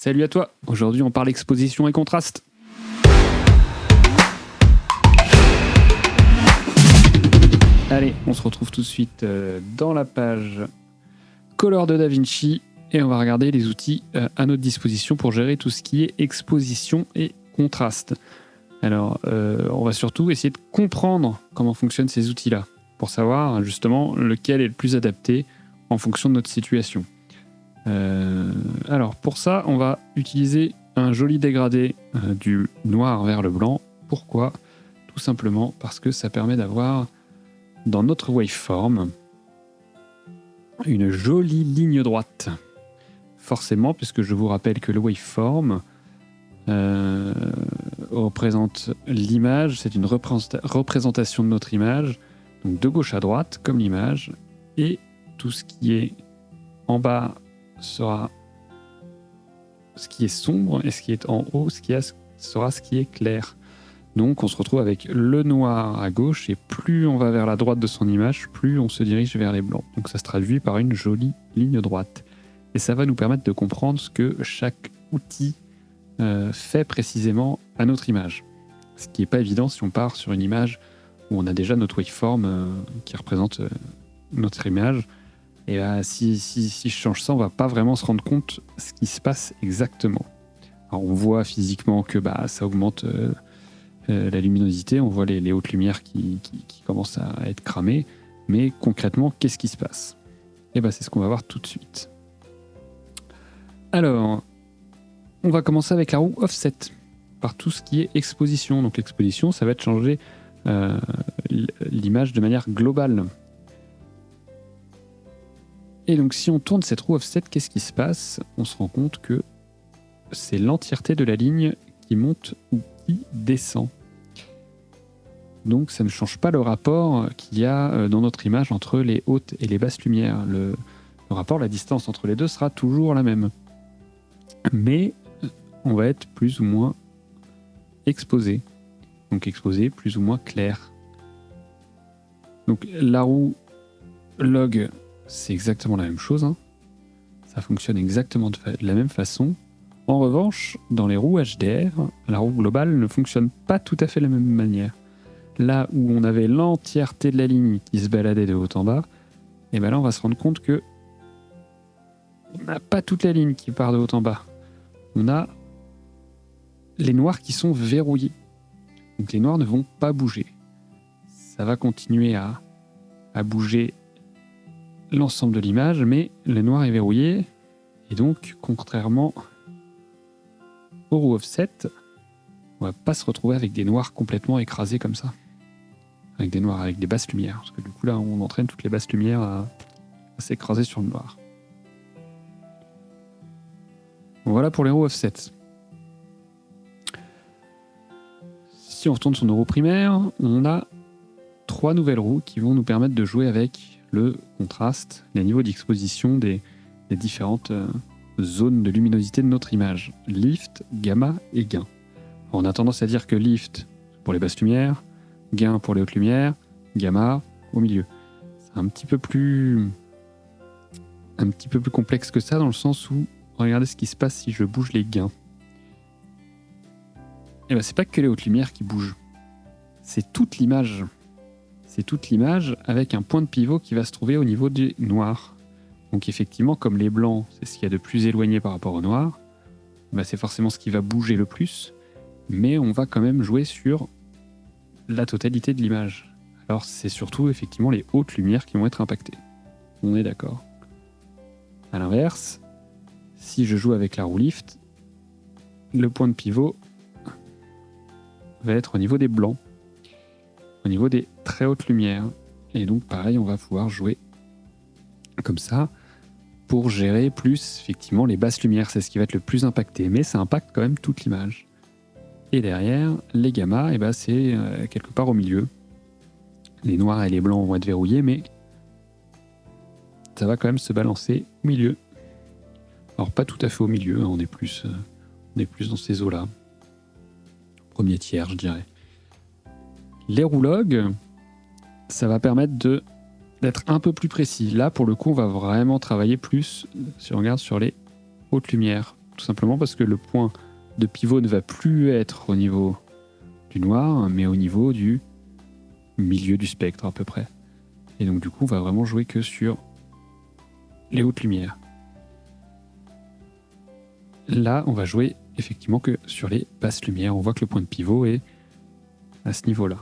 Salut à toi, aujourd'hui on parle exposition et contraste. Allez, on se retrouve tout de suite dans la page Color de DaVinci et on va regarder les outils à notre disposition pour gérer tout ce qui est exposition et contraste. Alors, on va surtout essayer de comprendre comment fonctionnent ces outils-là pour savoir justement lequel est le plus adapté en fonction de notre situation. Alors pour ça, on va utiliser un joli dégradé du noir vers le blanc. Pourquoi ? Tout simplement parce que ça permet d'avoir dans notre waveform une jolie ligne droite. Forcément, puisque je vous rappelle que le waveform représente l'image, c'est une représentation de notre image, donc de gauche à droite comme l'image, et tout ce qui est en bas sera ce qui est sombre et ce qui est en haut sera ce qui est clair. Donc on se retrouve avec le noir à gauche et plus on va vers la droite de son image, plus on se dirige vers les blancs. Donc ça se traduit par une jolie ligne droite. Et ça va nous permettre de comprendre ce que chaque outil fait précisément à notre image. Ce qui n'est pas évident si on part sur une image où on a déjà notre waveform qui représente notre image. Et là, si je change ça, on ne va pas vraiment se rendre compte ce qui se passe exactement. Alors, on voit physiquement que ça augmente la luminosité, on voit les hautes lumières qui commencent à être cramées, mais concrètement, qu'est-ce qui se passe ? Et c'est ce qu'on va voir tout de suite. Alors, on va commencer avec la roue offset, par tout ce qui est exposition. Donc l'exposition, ça va être changer l'image de manière globale. Et donc si on tourne cette roue offset, qu'est-ce qui se passe ? On se rend compte que c'est l'entièreté de la ligne qui monte ou qui descend. Donc ça ne change pas le rapport qu'il y a dans notre image entre les hautes et les basses lumières. Le rapport, la distance entre les deux sera toujours la même. Mais on va être plus ou moins exposé. Donc exposé plus ou moins clair. Donc la roue log, c'est exactement la même chose. Ça fonctionne exactement de la même façon. En revanche, dans les roues HDR, la roue globale ne fonctionne pas tout à fait de la même manière. Là où on avait l'entièreté de la ligne qui se baladait de haut en bas, et là on va se rendre compte que on n'a pas toute la ligne qui part de haut en bas. On a les noirs qui sont verrouillés. Donc les noirs ne vont pas bouger. Ça va continuer à bouger l'ensemble de l'image, mais le noir est verrouillé, et donc, contrairement au roue offset, on va pas se retrouver avec des noirs complètement écrasés comme ça, avec des noirs avec des basses lumières, parce que du coup là, on entraîne toutes les basses lumières à s'écraser sur le noir. Voilà pour les roues offset. Si on retourne sur nos roues primaires, on a 3 nouvelles roues qui vont nous permettre de jouer avec le contraste, les niveaux d'exposition des différentes zones de luminosité de notre image. Lift, gamma et gain. On a tendance à dire que lift pour les basses lumières, gain pour les hautes lumières, gamma au milieu. C'est un petit peu plus complexe que ça dans le sens où regardez ce qui se passe si je bouge les gains. Et c'est pas que les hautes lumières qui bougent. C'est toute l'image. C'est toute l'image avec un point de pivot qui va se trouver au niveau des noirs. Donc effectivement, comme les blancs, c'est ce qu'il y a de plus éloigné par rapport aux noirs, c'est forcément ce qui va bouger le plus, mais on va quand même jouer sur la totalité de l'image. Alors c'est surtout effectivement les hautes lumières qui vont être impactées. On est d'accord. A l'inverse, si je joue avec la roue lift, le point de pivot va être au niveau des blancs, au niveau des très hautes lumières. Et donc pareil, on va pouvoir jouer comme ça pour gérer plus effectivement les basses lumières. C'est ce qui va être le plus impacté, mais ça impacte quand même toute l'image. Et derrière, les gammas, c'est quelque part au milieu. Les noirs et les blancs vont être verrouillés, mais ça va quand même se balancer au milieu. Alors pas tout à fait au milieu, on est plus dans ces eaux-là. Premier tiers, je dirais. Les roues log, ça va permettre d'être un peu plus précis. Là, pour le coup, on va vraiment travailler plus, si on regarde sur les hautes lumières, tout simplement parce que le point de pivot ne va plus être au niveau du noir, mais au niveau du milieu du spectre à peu près. Et donc du coup, on va vraiment jouer que sur les hautes lumières. Là, on va jouer effectivement que sur les basses lumières. On voit que le point de pivot est à ce niveau-là.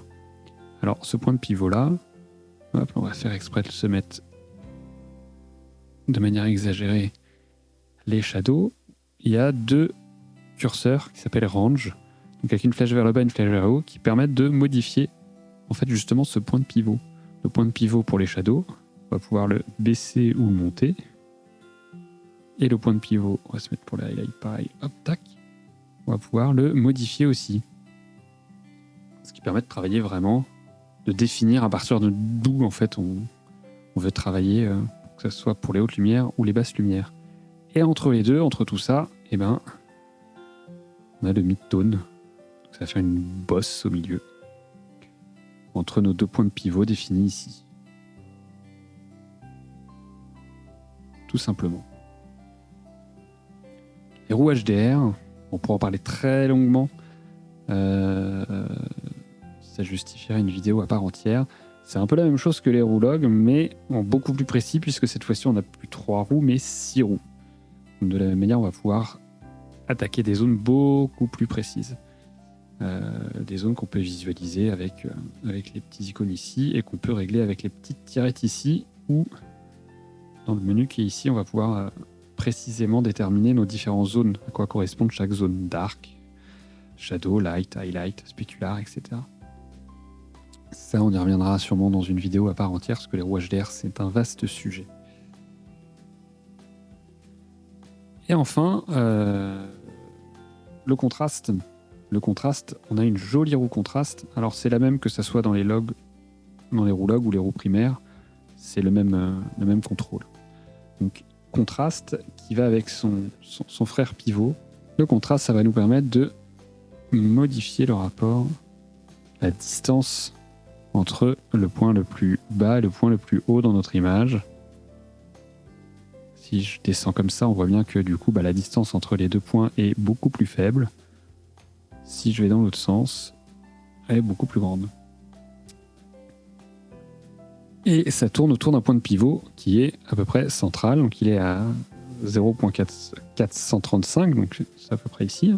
Alors, ce point de pivot-là, hop, on va faire exprès de se mettre de manière exagérée les shadows. Il y a 2 curseurs qui s'appellent range, donc avec une flèche vers le bas et une flèche vers le haut, qui permettent de modifier en fait justement ce point de pivot. Le point de pivot pour les shadows, on va pouvoir le baisser ou le monter. Et le point de pivot, on va se mettre pour les highlights pareil, hop, tac. On va pouvoir le modifier aussi. Ce qui permet de travailler vraiment, de définir à partir de d'où en fait on veut travailler, que ce soit pour les hautes lumières ou les basses lumières. Et entre les deux, entre tout ça, eh ben, on a le mid-tone. Ça va faire une bosse au milieu, entre nos 2 points de pivot définis ici. Tout simplement. Les roues HDR, on pourra en parler très longuement. Ça justifierait une vidéo à part entière. C'est un peu la même chose que les roues log, mais en beaucoup plus précis, puisque cette fois-ci, on n'a plus 3 roues, mais 6 roues. Donc, de la même manière, on va pouvoir attaquer des zones beaucoup plus précises. Des zones qu'on peut visualiser avec les petits icônes ici, et qu'on peut régler avec les petites tirettes ici, ou dans le menu qui est ici, on va pouvoir précisément déterminer nos différentes zones, à quoi correspond chaque zone: dark, shadow, light, highlight, specular, etc. Ça, on y reviendra sûrement dans une vidéo à part entière, parce que les roues HDR, c'est un vaste sujet. Et enfin, le contraste. Le contraste, on a une jolie roue contraste. Alors, c'est la même que ça soit dans les logs, dans les roues log ou les roues primaires. C'est le même contrôle. Donc, contraste qui va avec son frère pivot. Le contraste, ça va nous permettre de modifier le rapport, la distance entre le point le plus bas et le point le plus haut dans notre image. Si je descends comme ça, on voit bien que du coup, la distance entre les 2 points est beaucoup plus faible. Si je vais dans l'autre sens, elle est beaucoup plus grande. Et ça tourne autour d'un point de pivot qui est à peu près central, donc il est à 0.435, donc c'est à peu près ici.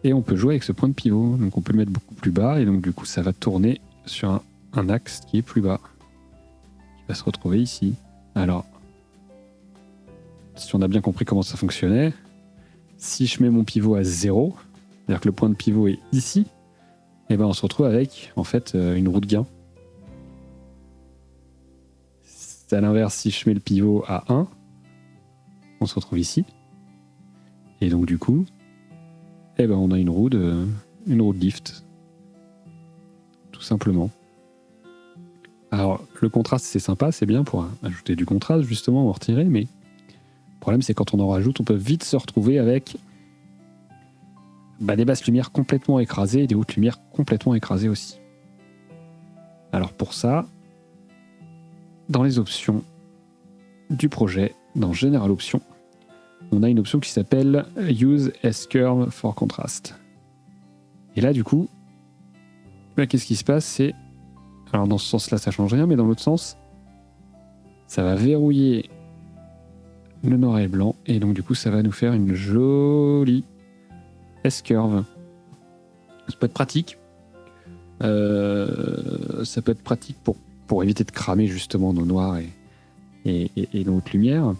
Et on peut jouer avec ce point de pivot, donc on peut le mettre beaucoup plus bas, et donc du coup ça va tourner sur un axe qui est plus bas, qui va se retrouver ici. Alors, si on a bien compris comment ça fonctionnait, si je mets mon pivot à 0, c'est-à-dire que le point de pivot est ici, et ben on se retrouve avec en fait une roue de gain. À l'inverse, si je mets le pivot à 1, on se retrouve ici. Et donc du coup, eh ben, on a une roue de lift. Tout simplement. Alors, le contraste, c'est sympa, c'est bien pour ajouter du contraste, justement, ou en retirer, mais le problème, c'est quand on en rajoute, on peut vite se retrouver avec des basses lumières complètement écrasées et des hautes lumières complètement écrasées aussi. Alors pour ça, dans les options du projet, dans General Options, on a une option qui s'appelle Use S-Curve for Contrast. Et là, du coup, qu'est-ce qui se passe? C'est, alors dans ce sens-là, ça change rien, mais dans l'autre sens, ça va verrouiller le noir et blanc, et donc du coup, ça va nous faire une jolie S-Curve. Ça peut être pratique. Ça peut être pratique pour éviter de cramer justement nos noirs et nos hautes lumières,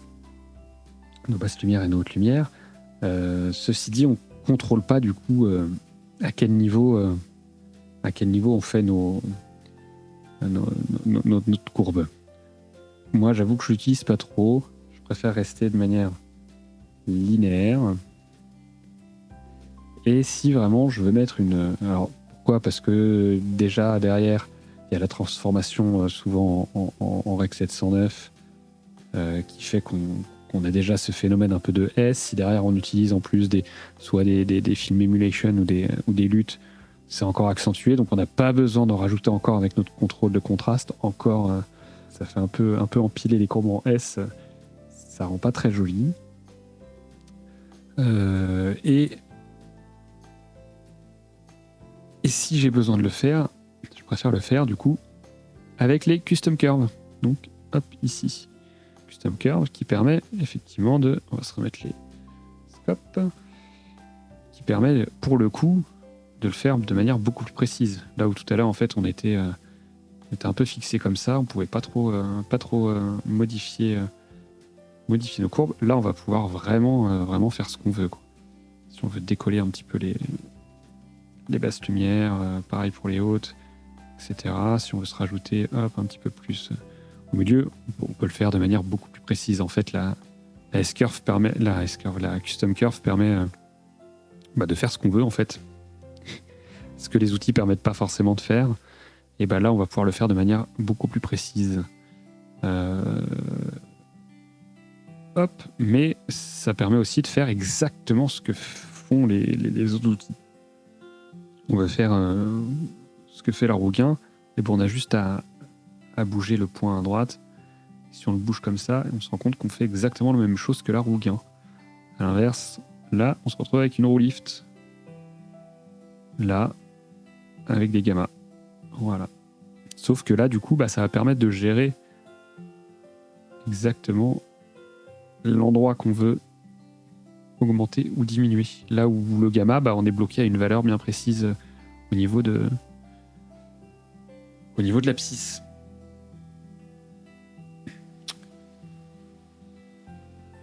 nos basses lumières et nos hautes lumières. Ceci dit, on contrôle pas du coup à quel niveau on fait notre courbe. Moi, j'avoue que je l'utilise pas trop. Je préfère rester de manière linéaire. Et si vraiment je veux mettre une... Alors, pourquoi? Parce que déjà, derrière, il y a la transformation souvent en Rec 709 qui fait qu'on a déjà ce phénomène un peu de S. Si derrière, on utilise en plus soit des film emulation ou des luttes, c'est encore accentué. Donc, on n'a pas besoin d'en rajouter encore avec notre contrôle de contraste. Encore, ça fait un peu empiler les courbes en S. Ça rend pas très joli. Et si j'ai besoin de le faire, je préfère le faire du coup avec les custom curves. Donc hop, ici. Custom curve qui permet effectivement de... On va se remettre les scopes. Qui permet pour le coup de le faire de manière beaucoup plus précise. Là où tout à l'heure en fait on était un peu fixé comme ça, on pouvait pas trop modifier nos courbes. Là on va pouvoir vraiment faire ce qu'on veut, quoi. Si on veut décoller un petit peu les basses lumières, pareil pour les hautes, etc. Si on veut se rajouter un petit peu plus au milieu, on peut le faire de manière beaucoup plus précise. En fait la S-curve permet, la custom curve permet de faire ce qu'on veut en fait. Ce que les outils permettent pas forcément de faire. Et là on va pouvoir le faire de manière beaucoup plus précise. Hop, mais ça permet aussi de faire exactement ce que font les autres outils. On va faire ce que fait la roue gain, et on a juste à bouger le point à droite. Si on le bouge comme ça, on se rend compte qu'on fait exactement la même chose que la roue gain. À l'inverse, là, on se retrouve avec une roue lift. Là, avec des gammas. Voilà. Sauf que là, du coup, ça va permettre de gérer exactement l'endroit qu'on veut augmenter ou diminuer. Là où le gamma, on est bloqué à une valeur bien précise au niveau de l'abscisse.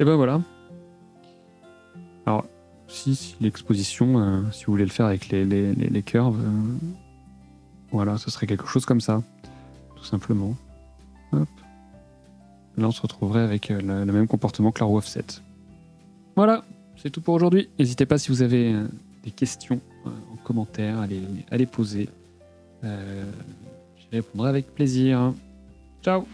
Et voilà. Alors, si l'exposition, si vous voulez le faire avec les curves, voilà, ce serait quelque chose comme ça, tout simplement. Hop. Là, on se retrouverait avec le même comportement que la roue offset. Voilà, c'est tout pour aujourd'hui. N'hésitez pas si vous avez des questions en commentaire à les poser. J'y répondrai avec plaisir. Ciao!